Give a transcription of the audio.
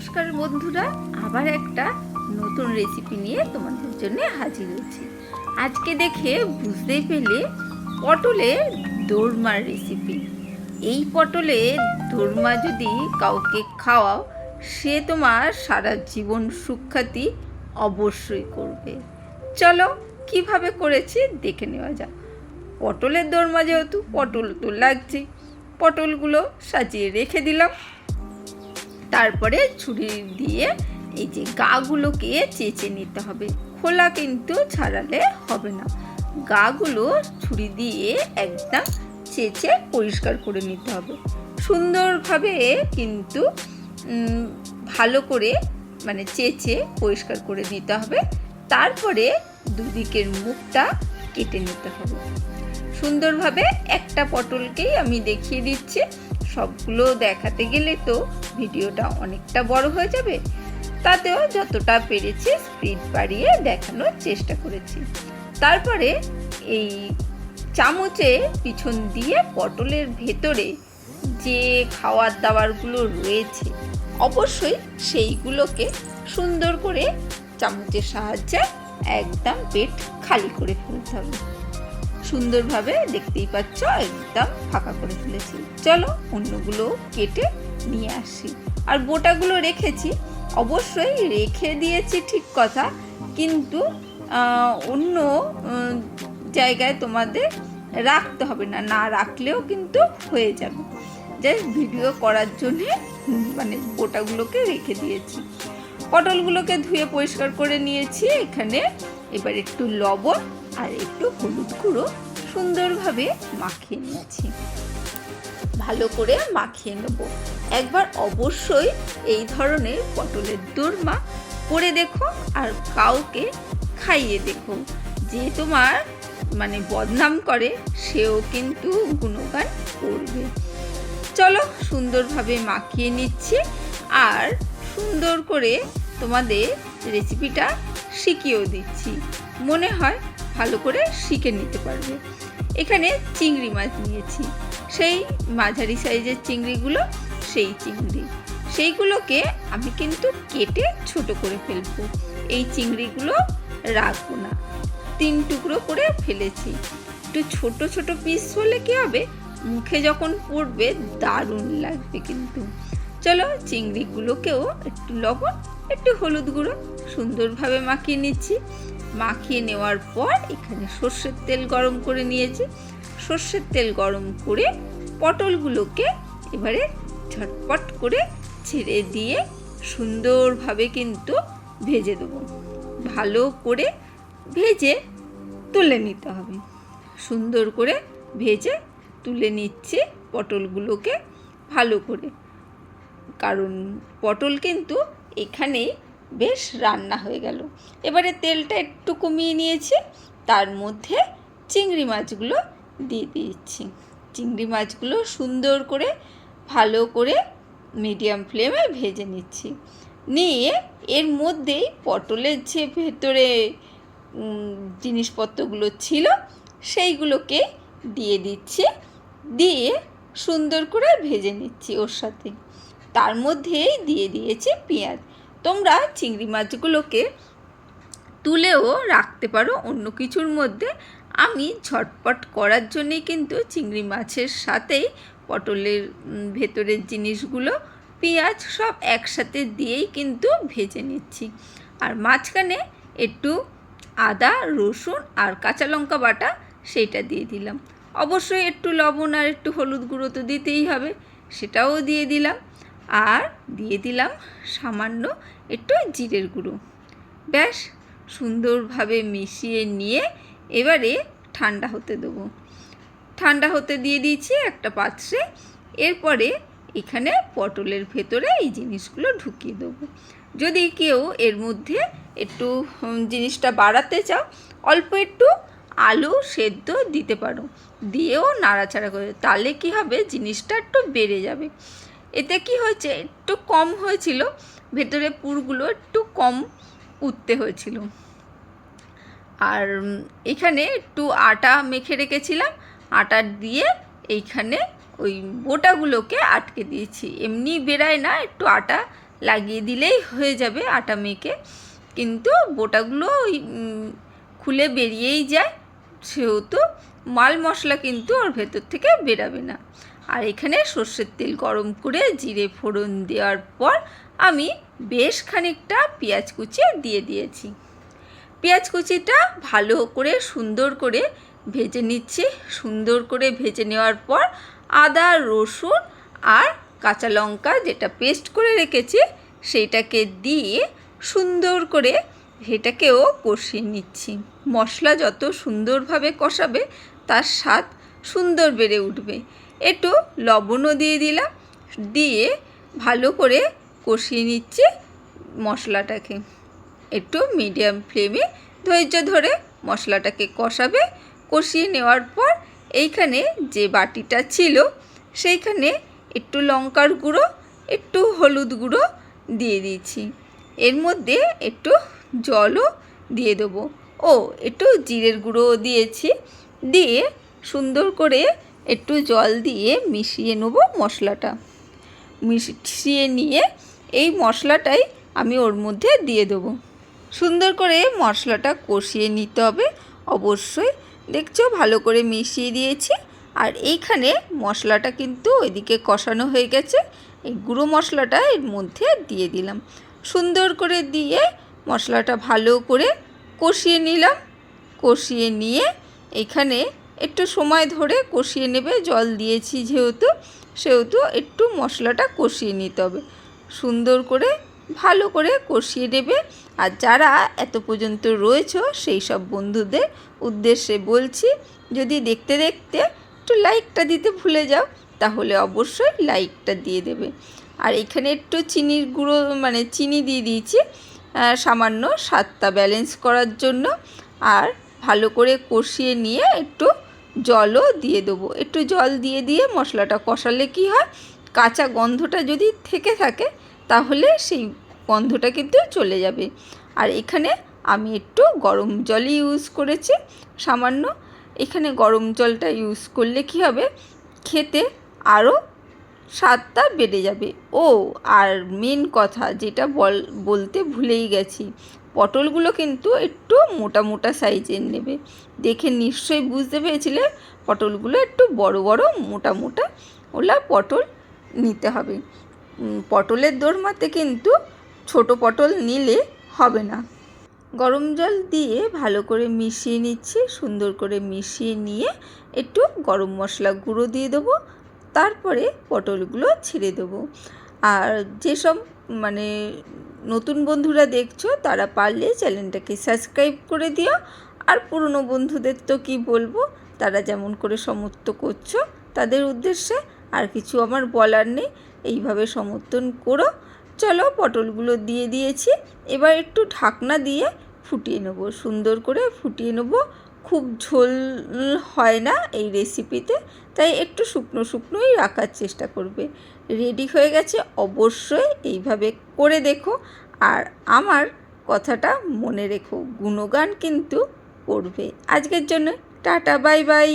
নমস্কার বন্ধুরা, আবার একটা নতুন রেসিপি নিয়ে তোমাদের জন্য হাজির হয়েছি। আজকে দেখে বুঝতেই পেলে পটলের দোরমার রেসিপি। এই পটলের দোরমা যদি কাউকে খাওয়াও, সে তোমার সারা জীবন সুখ্যাতি অবশ্যই করবে। চলো কিভাবে করেছি দেখে নেওয়া যাক। পটলের দোরমা যেহেতু পটল তো লাগছে, পটলগুলো সাজিয়ে রেখে দিলাম। তারপরে ছুরি দিয়ে এই যে গাগুলোকে চেঁচে নিতে হবে, খোলা কিন্তু ছাড়ালে হবে না। গাগুলো ছুরি দিয়ে একদম চেঁচে পরিষ্কার করে নিতে হবে সুন্দরভাবে, কিন্তু ভালো করে চেঁচে পরিষ্কার করে নিতে হবে। তারপরে দুদিকের মুখটা কেটে নিতে হবে সুন্দরভাবে। একটা পটলকেই আমি দেখিয়ে দিচ্ছি, সবগুলো দেখাতে গেলে তো ভিডিওটা অনেকটা বড় হয়ে যাবে। তাতেও যতটা পেরেছি স্পিড বাড়িয়ে দেখানোর চেষ্টা করেছি। তারপরে এই চামচে পিছন দিয়ে পটলের ভেতরে যে খাওয়ার দাওয়ারগুলো রয়েছে অবশ্যই সেইগুলোকে সুন্দর করে চামচের সাহায্যে একদম পেট খালি করে ফেলতে হবে। সুন্দরভাবে দেখতেই পাচ্ছ একদম ফাঁকা করে ফেলেছি। চলো অন্যগুলো কেটে নিয়ে আসি। আর বোটাগুলো রেখেছি, অবশ্যই রেখে দিয়েছি ঠিক কথা, কিন্তু অন্য জায়গায় তোমাদের রাখতে হবে না, না রাখলেও কিন্তু হয়ে যাবে। জাস্ট ভিডিও করার জন্যে বোটাগুলোকে রেখে দিয়েছি। পটলগুলোকে ধুয়ে পরিষ্কার করে নিয়েছি। এখানে এবার একটু লবণ আর একটু হলুদ গুঁড়ো সুন্দরভাবে মাখিয়ে নিয়েছি। ভালো করে মাখিয়ে নেব। একবার অবশ্যই এই ধরনের পটলের দোরমা করে দেখো আর কাউকে খাইয়ে দেখো। যে তোমার বদনাম করে সেও কিন্তু গুণগান করবে। চলো সুন্দরভাবে মাখিয়ে নিচ্ছি আর সুন্দর করে তোমাদের রেসিপিটা শিখিয়েও দিচ্ছি। মনে হয় ভালো করে শিখে নিতে পারবে। এখানে চিংড়ি মাছ নিয়েছি, সেই মাঝারি সাইজের চিংড়িগুলো, সেইগুলোকে আমি কিন্তু কেটে ছোট করে ফেলবো। এই চিংড়িগুলো রাখবো না, 3 টুকরো করে ফেলেছি। একটু ছোট ছোট পিস হলে কি হবে, মুখে যখন পড়বে দারুণ লাগবে কিন্তু। চলো চিংড়িগুলোকেও একটু লবণ একটু হলুদ গুঁড়ো সুন্দরভাবে মাখিয়ে নিচ্ছি। মাখিয়ে নেওয়ার পর এখানে সর্ষের তেল গরম করে নিয়েছি। সর্ষের তেল গরম করে পটলগুলোকে এবারে ঝটপট করে ছেড়ে দিয়ে সুন্দরভাবে কিন্তু ভেজে দেবো। ভালো করে ভেজে তুলে নিতে হবে। সুন্দর করে ভেজে তুলে নিচ্ছি পটলগুলোকে ভালো করে, কারণ পটল কিন্তু এখানেই বেশ রান্না হয়ে গেল। এবারে তেলটা একটু কমিয়ে নিয়েছি, তার মধ্যে চিংড়ি মাছগুলো দিয়ে দিচ্ছি। চিংড়ি মাছগুলো সুন্দর করে ভালো করে মিডিয়াম ফ্লেমে ভেজে নিচ্ছি। নিয়ে এর মধ্যেই পটলের যে ভেতরে জিনিসপত্রগুলো ছিল সেইগুলোকে দিয়ে দিচ্ছি, দিয়ে সুন্দর করে ভেজে নিচ্ছি ওর সাথে। তার মধ্যেই দিয়ে দিয়েছি পেঁয়াজ। তোমরা চিংড়ি মাছগুলোকে তুলেও রাখতে পারো অন্য কিছুর মধ্যে। আমি ঝটপট করার জন্যই কিন্তু চিংড়ি মাছের সাথেই পটলের ভেতরের জিনিসগুলো, পেঁয়াজ সব একসাথে দিয়েই কিন্তু ভেজে নিচ্ছি। আর মাঝখানে একটু আদা রসুন আর কাঁচা লঙ্কা বাটা সেইটা দিয়ে দিলাম। অবশ্যই একটু লবণ আর একটু হলুদ গুঁড়ো তো দিতেই হবে, সেটাও দিয়ে দিলাম। আর দিয়ে দিলাম সামান্য একটু জিরের গুঁড়ো। ব্যাস সুন্দরভাবে মিশিয়ে নিয়ে এবারে ঠান্ডা হতে দেবো। ঠান্ডা হতে দিয়ে দিয়েছি একটা পাত্রে। এরপরে এখানে পটলের ভেতরে এই জিনিসগুলো ঢুকিয়ে দেবো। যদি কেউ এর মধ্যে একটু জিনিসটা বাড়াতে চাও, অল্প একটু আলু সেদ্ধ দিতে পারো, দিয়েও নাড়াচাড়া করে, তাহলে কি হবে জিনিসটা একটু বেড়ে যাবে। এতে কি হয়েছে, একটু কম হয়েছিল, ভেতরে পুরগুলো একটু কম উঠতে হয়েছিল। আর এখানে একটু আটা মেখে রেখেছিলাম, আটা দিয়ে এইখানে ওই বোটাগুলোকে আটকে দিয়েছি। এমনি বেরায় না, একটু আটা লাগিয়ে দিলেই হয়ে যাবে আটা মেখে। কিন্তু বোটাগুলো খুলে বেরিয়েই যায়, সেহেতু মাল মশলা কিন্তু ওর ভেতর থেকে বেরাবে না। আর এখানে সর্ষের তেল গরম করে জিরে ফোড়ন দেওয়ার পর আমি বেশ খানিকটা পেঁয়াজ কুচি দিয়ে দিয়েছি। পেঁয়াজ কুচিটা ভালো করে সুন্দর করে ভেজে নিচ্ছি। সুন্দর করে ভেজে নেওয়ার পর আদা রসুন আর কাঁচা লঙ্কা যেটা পেস্ট করে রেখেছি সেইটাকে দিয়ে সুন্দর করে এটাকেও কষিয়ে নিচ্ছি। মশলা যত সুন্দরভাবে কষাবে তার স্বাদ সুন্দর বেড়ে উঠবে। একটু লবণও দিয়ে দিলাম, দিয়ে ভালো করে কষিয়ে নিচ্ছি মশলাটাকে। একটু মিডিয়াম ফ্লেমে ধৈর্য ধরে মশলাটাকে কষাবে। কষিয়ে নেওয়ার পর এইখানে যে বাটিটা ছিল সেইখানে একটু লঙ্কার গুঁড়ো, একটু হলুদ গুঁড়ো দিয়ে দিয়েছি। এর মধ্যে একটু জলও দিয়ে দেবো, ও একটু জিরের গুঁড়োও দিয়েছি। দিয়ে সুন্দর করে একটু জল দিয়ে মিশিয়ে নেব মশলাটা। মিশিয়ে নিয়ে এই মশলাটাই আমি ওর মধ্যে দিয়ে দেবো। সুন্দর করে মশলাটা কষিয়ে নিতে হবে অবশ্যই। দেখছো ভালো করে মিশিয়ে দিয়েছি। আর এইখানে মশলাটা কিন্তু ওইদিকে কষানো হয়ে গেছে, এই গুঁড়ো মশলাটা এর মধ্যে দিয়ে দিলাম। সুন্দর করে দিয়ে মশলাটা ভালো করে কষিয়ে নিলাম। কষিয়ে নিয়ে এখানে একটু সময় ধরে কষিয়ে নেবে, জল দিয়েছি সেহেতু একটু মশলাটা কষিয়ে নিতে হবে। সুন্দর করে ভালো করে কষিয়ে নেবে। আর যারা এত পর্যন্ত রয়েছো সেই সব বন্ধুদের উদ্দেশ্যে বলছি, যদি দেখতে দেখতে একটু লাইকটা দিতে ভুলে যাও তাহলে অবশ্যই লাইকটা দিয়ে দেবে। আর এখানে একটু চিনির গুঁড়ো চিনি দিয়ে দিয়েছি সামান্য স্বাদটা ব্যালেন্স করার জন্য। আর ভালো করে কষিয়ে নিয়ে একটু জলও দিয়ে দেবো। একটু জল দিয়ে মশলাটা কষালে কি হয়, কাঁচা গন্ধটা যদি থেকে থাকে তাহলে সেই গন্ধটা কিন্তু চলে যাবে। আর এখানে আমি একটু গরম জলই ইউজ করেছি সামান্য। এখানে গরম জলটা ইউজ করলে কি হবে, খেতে আরও স্বাদটা বেড়ে যাবে। ও আর মেন কথা যেটা বলতে ভুলেই গেছি, পটলগুলো কিন্তু একটু মোটা মোটা সাইজের নেবে। দেখে নিশ্চয়ই বুঝতে পেরেছিলে পটলগুলো একটু বড় বড় মোটা মোটা ওলা পটল নিতে হবে। পটলের দোরমাতে কিন্তু ছোট পটল নিলে হবে না। গরম জল দিয়ে ভালো করে মিশিয়ে নিচ্ছি। সুন্দর করে মিশিয়ে নিয়ে একটু গরম মশলা গুঁড়ো দিয়ে দেবো, তারপরে পটলগুলো ছেড়ে দেবো। আর যেসব নতুন বন্ধুরা দেখছো তারা পারলে চ্যানেলটাকে সাবস্ক্রাইব করে দিও। আর পুরনো বন্ধুদের তো কি বলবো, তারা যেমন করে সমর্থন করছো তাদের উদ্দেশ্যে আর কিছু আমার বলার নেই। এইভাবে সমর্থন করো। চলো পটলগুলো দিয়ে দিয়েছি, এবার একটু ঢাকনা দিয়ে ফুটিয়ে নেবো। সুন্দর করে ফুটিয়ে নেবো। খুব ঝোল হয় না এই রেসিপিতে, তাই একটু শুকনো শুকনোই রাখার চেষ্টা করবে। রেডি হয়ে গেছে, অবশ্যই এইভাবে করে দেখো। আর আমার কথাটা মনে রেখো, গুণগান কিন্তু করবে। আজকের জন্য টাটা, বাই বাই।